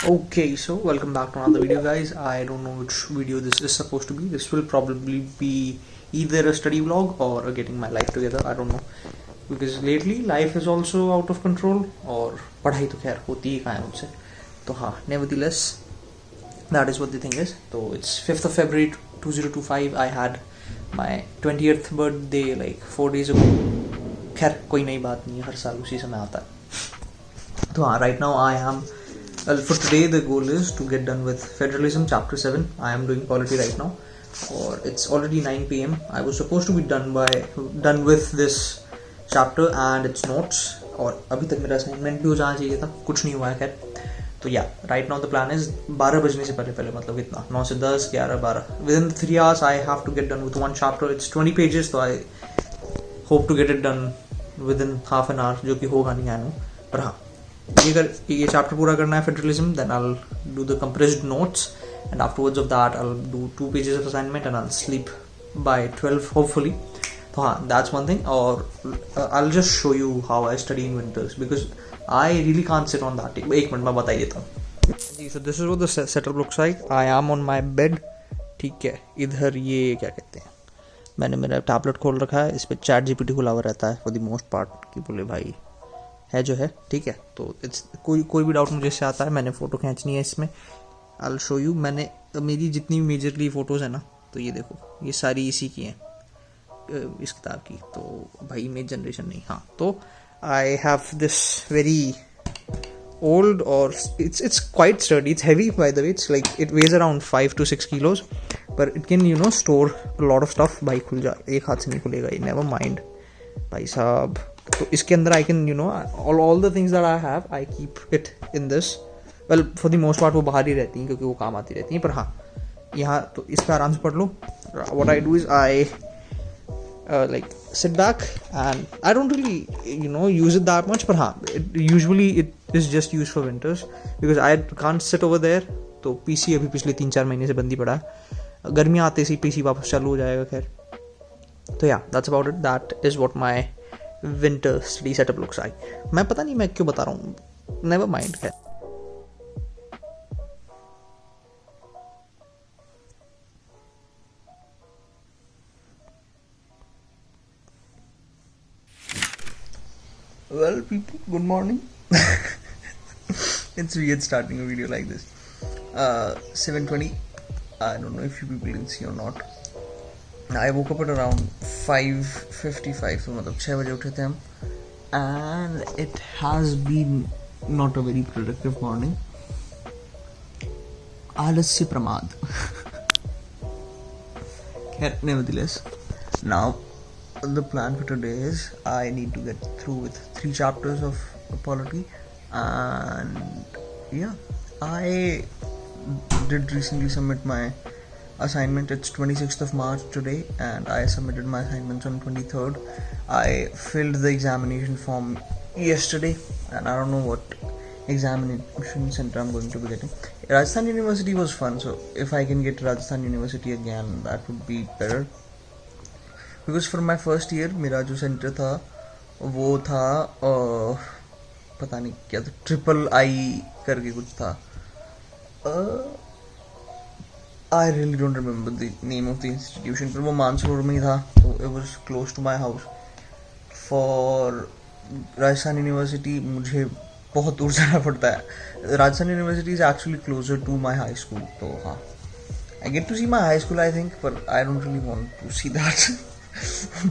Okay, so welcome back to another video, guys. I don't know which video this is supposed to be. This will probably be either a study vlog or a getting my life together. I don't know, because lately life is also out of control और पढ़ाई तो खैर होती ही कहाँ है मुझसे. तो हाँ, nevertheless, that is what the thing is. So it's 5th of February 2025. I had my 20th birthday like 4 days ago. खैर कोई नई बात नहीं है, हर साल उसी समय आता है. तो हाँ, right now I am. Well, for today the goal is to get done with Federalism Chapter 7. I am doing polity right now, or it's already 9 p.m. I was supposed to be done with this chapter and its notes, और अभी तक मेरा assignment भी हो जाना चाहिए था, कुछ नहीं हुआ है खैर. तो या right now the plan is 12 बजने से पहले मतलब इतना 9 से 10 11 12 within 3 hours I have to get done with one chapter. It's 20 pages, तो I hope to get it done within half an hour, जो कि होगा नहीं आई नो. पर हाँ, ये चैप्टर पूरा करना है federalism, then I will do the compressed notes and afterwards of that I will do 2 pages of assignment and I will sleep by 12 hopefully. तो हाँ, दैट्स वन थिंग. और I will just show you how I study in winters because I really can't sit on that. एक minute में बताई देता हूँ जी. So this is what the setup looks like. I M on my bed. ठीक है, इधर ये क्या कहते हैं, मैंने मेरा टैबलेट खोल रखा है, इस पर चैट जीपीटी खुला हुआ रहता है फॉर द मोस्ट पार्ट, कि बोले भाई है जो है ठीक है. तो इट्स कोई भी डाउट मुझे इससे आता है. मैंने फ़ोटो खींचनी है इसमें, आई विल शो यू. मैंने मेरी जितनी मेजरली फ़ोटोज़ है ना, तो ये देखो, ये सारी इसी की हैं, इस किताब की. तो भाई इमेज जनरेशन नहीं. हाँ, तो I have this very old, or it's quite sturdy. It's heavy, by the way. It's like it weighs around 5 to 6 kilos, but it can store a lot of stuff. भाई खुल जा, एक हाथ से नहीं खुलेगा ये, never mind भाई साहब. तो इसके अंदर I can all the things that I have, I keep it in this. well, for the most part वो बाहर ही रहती हैं क्योंकि वो काम आती रहती हैं. पर हाँ, यहाँ तो इस पर आराम से पढ़ लो. what I do is I like sit back and I don't really use it that much. but हाँ, usually it is just used for winters because I can't sit over there. तो पीसी अभी पिछले 3-4 महीने से बंद ही पड़ा है. गर्मियाँ आते ही पीसी वापस चालू हो जाएगा खैर. तो या that's about it. That is what my winter study setup looks like. मैं पता नहीं मैं क्यों बता रहा हूँ, नेवर माइंड. खैर well people, good morning. It's weird starting a video like this. 7:20. I don't know if you people can see or not. I woke up at around 5:55, तो मतलब 6 बजे उठे थे हम. And it has been not a very productive morning. आलस्य प्रमाद. Nevertheless, now the plan for today is I need to get through with 3 chapters of polity. And yeah, I did recently submit my assignment. It's 26th of March today, and I submitted my assignments on 23rd. I filled the examination form yesterday, and I don't know what examination center I'm going to be getting. Rajasthan University was fun, so if I can get Rajasthan University again, that would be better. Because for my first year, मेरा जो centre था वो था पता नहीं क्या था, III करके कुछ था. I really don't remember the name of the institution, पर वो मानसरोवर में ही था, तो it was close to my house. For Rajasthan university मुझे बहुत दूर जाना पड़ता है. Rajasthan university is actually closer to my high school. तो हाँ, I get to see my high school I think, but I don't really want to see that.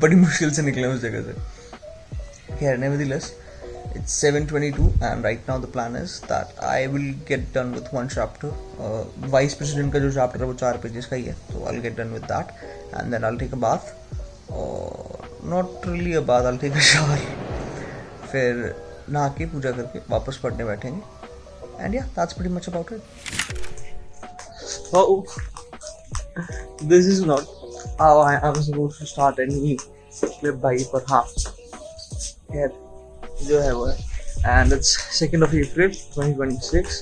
बड़ी मुश्किल से निकले उस जगह से. Here, nevertheless, it's 7:22 and right now the plan is that I will get done with one chapter. Vice President का जो chapter है वो 4 pages का ही है, तो I'll get done with that and then I'll take a bath. Or not really a bath, I'll take a shower. फिर नहा के पूजा करके वापस पढ़ने बैठेंगे. And yeah, that's pretty much about it. Oh, this is not how I am supposed to start any clip भाई, पर हाँ यार जो है वो है. And it's 2nd of April 2026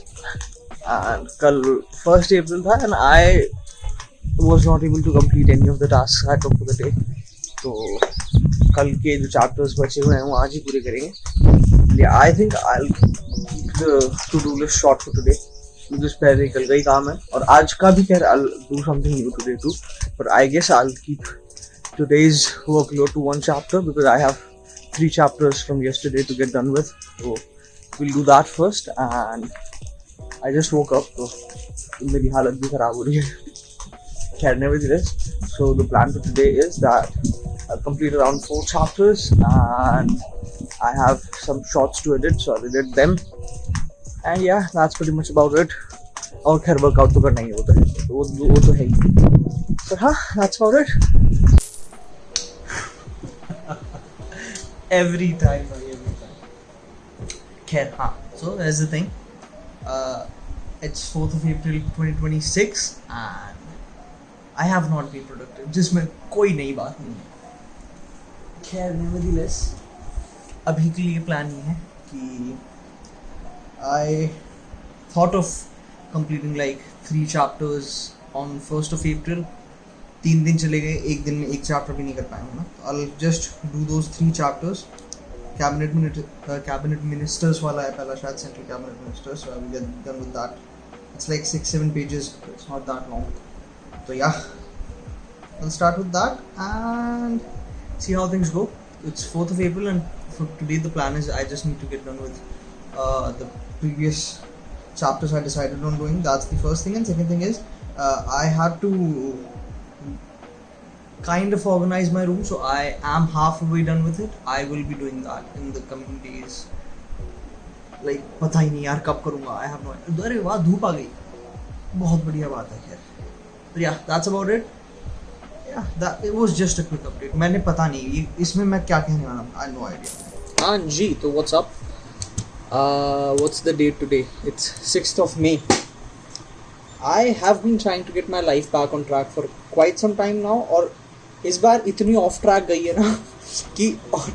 and कल 1st April था and I was not able to complete any of the tasks I took for the day. तो कल के जो chapters बचे हुए हैं वो आज ही पूरे करेंगे. Yeah, I think I'll keep the to-do list short for today. because पहले कल का ही काम है और आज का भी खैर I'll do something new today too, but I guess I'll keep today's workload to one chapter because I have 3 chapters from yesterday to get done with. So we'll do that first, and I just woke up तो मेरी हालत भी खराब हो रही है. खैर nevertheless, so the plan for today is that I'll complete around 4 chapters and I have some shorts to edit, so I'll edit them. And yeah, that's pretty much about it. और खैर वर्कआउट तो करना ही होता है, तो वो तो है ही. So हाँ, that's about it. every time. खैर हाँ, so that's the thing. It's 4th of April 2026 and I have not been productive. जिसमें कोई नई बात नहीं है. खैर nevertheless, अभी के लिए प्लान ये है कि I thought of completing like 3 chapters on 1st of April. 3 दिन चले गए, एक दिन में एक चैप्टर भी नहीं कर पाया हूँ ना. I'll just do those 3 chapters. Cabinet ministers वाला है पहला शायद, central cabinet ministers, so I will get done with that. It's like 6-7 pages, it's not that long. So yeah, I'll start with that and see how things go. It's 4th of April and for today the plan is I just need to get done with the previous chapters I decided on doing. That's the first thing. And second thing is I had to kind of organize my room, so I am halfway done with it. I will be doing that in the coming days. Like पता ही नहीं यार कब करूँगा. I have no idea. अरे वाह धूप आ गई, बहुत बढ़िया बात है. खैर तो yeah, that's about it. Yeah, that it was just a quick update. मैंने पता नहीं इसमें मैं क्या कहने वाला हूँ. I have no idea. हाँ जी, तो what's up? What's the date today? It's 6th of May. I have been trying to get my life back on track for quite some time now, और इस बार इतनी ऑफ ट्रैक गई है ना कि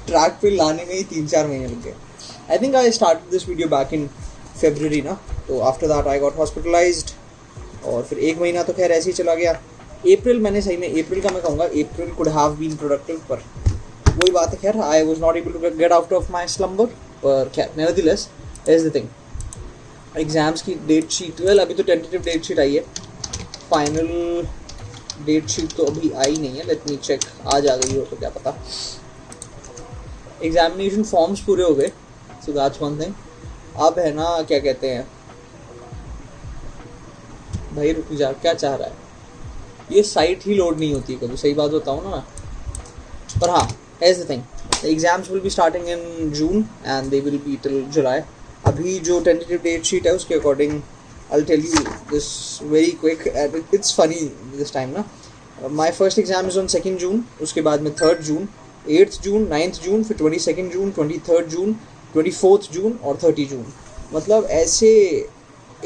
track पे लाने में ही 3-4 महीने लग गए. I think I started this video back in February ना, तो after that I got hospitalized और फिर 1 महीना तो खैर ऐसे ही चला गया. अप्रैल मैंने सही में अप्रैल का मैं कहूँगा अप्रैल could have been productive, पर वही बात है. खैर I was not able to get out of my slumber. पर खैर nevertheless, here's the thing. Exams की डेट शीट, वेल अभी तो टेंटेटिव डेट शीट आई है, फाइनल डेट शीट तो अभी आई नहीं है. लेट मी चेक, आज आ गई हो तो क्या पता. एग्जामिनेशन फॉर्म्स पूरे हो गए, सो दैट्स वन थिंग. अब है ना क्या कहते हैं भाई, रुक जा, क्या चाह रहा है ये साइट ही लोड नहीं होती कभी, सही बात बताऊँ ना. पर हाँ, here's the thing. The exams will be starting in June and they will be till July. अभी जो tentative date sheet है उसके according I'll tell you this very quick and it's funny this time ना. My first exam is on 2nd June, उसके बाद में 3rd June, 8th June, 9th June, फिर 22nd June, 23rd June, 24th June और 30 June. मतलब ऐसे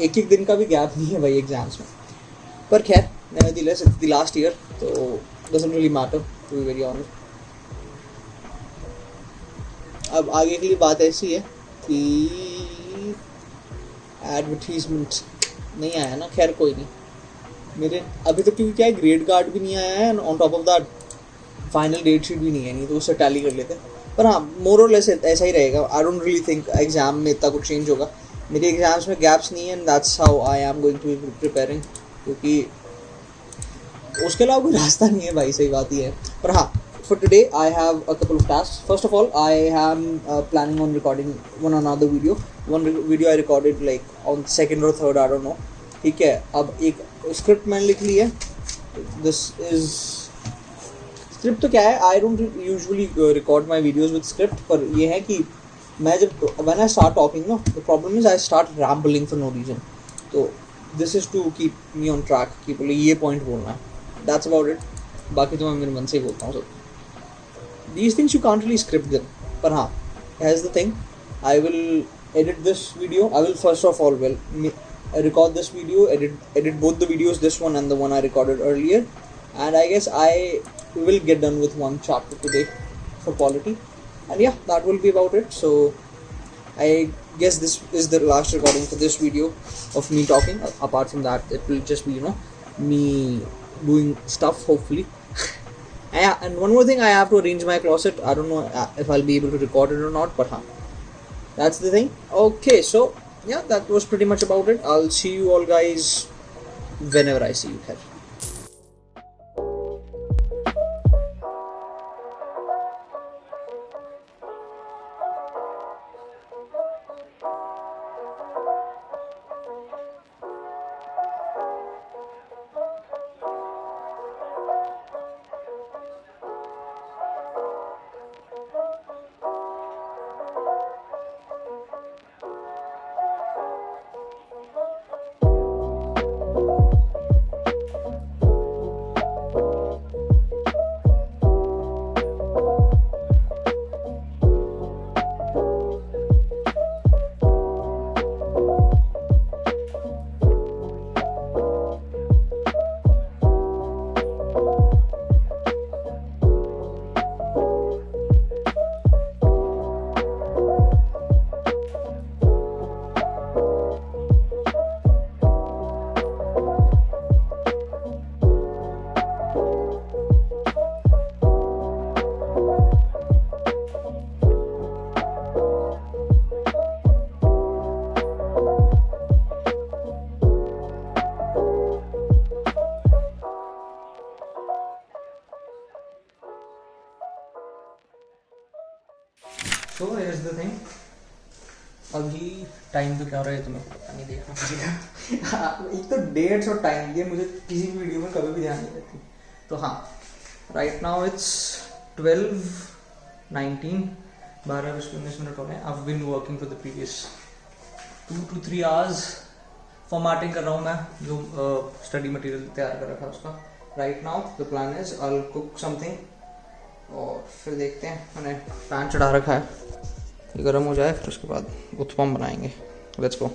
एक दिन का भी गैप नहीं है भाई एग्जाम्स में. पर खैर nevertheless it's the last year, तो doesn't really matter to be very honest. अब आगे के लिए बात ऐसी है कि एडवर्टीजमेंट नहीं आया ना. खैर कोई नहीं, मेरे अभी तक क्योंकि क्या है, ग्रेड कार्ड भी नहीं आया है, on top of that final date sheet भी नहीं है, नहीं तो उससे टैली कर लेते. पर हाँ, मोर और लेस ऐसा ही रहेगा. I don't really think exam में इतना कुछ चेंज होगा. मेरे एग्जाम्स में गैप्स नहीं है and that's how I am going to be preparing, क्योंकि उसके अलावा कोई रास्ता नहीं है भाई, सही बात ही है. पर हाँ, for today I have a couple of tasks. First of all, I am planning on recording another video. One video I recorded like on 2nd or 3rd, I don't know. ठीक है, अब एक स्क्रिप्ट मैंने लिख ली है. This is script तो क्या है, I don't usually record my videos with script, पर ये है कि मैं जब when I start talking no, the problem is I start rambling for no reason. तो this is to keep me on track कि बोले ये point बोलना है. That's about it. बाकी तो मैं मेरे मन से ही बोलता हूँ सब. These things you can't really script them. But हाँ, here's the thing. I will edit this video. I will first of all record this video, edit both the videos, this one and the one I recorded earlier. And I guess I will get done with one chapter today for quality. And yeah, that will be about it. So I guess this is the last recording for this video of me talking. Apart from that, it will just be, me doing stuff hopefully. Yeah, and one more thing, I have to arrange my closet. I don't know if I'll be able to record it or not, but that's the thing. Okay, so yeah, that was pretty much about it. I'll see you all guys whenever I see you here. So here's the thing. अभी time तो क्या हो रहा है तुम्हें पता नहीं, देखना पड़ेगा। एक तो डेट्स और टाइम ये मुझे किसी भी वीडियो में कभी भी ध्यान नहीं रहती। तो हाँ, राइट नाउ इट्स 12:19, 12:19 हो रहे हैं। I've been working for the previous 2 to 3 hours formatting कर रहा हूँ मैं, जो स्टडी मटेरियल तैयार कर रखा है उसका। Right now the plan is I will cook something और फिर देखते हैं। मैंने पैन चढ़ा रखा है, ये गर्म हो जाए फिर उसके बाद उत्पम बनाएंगे। Let's go.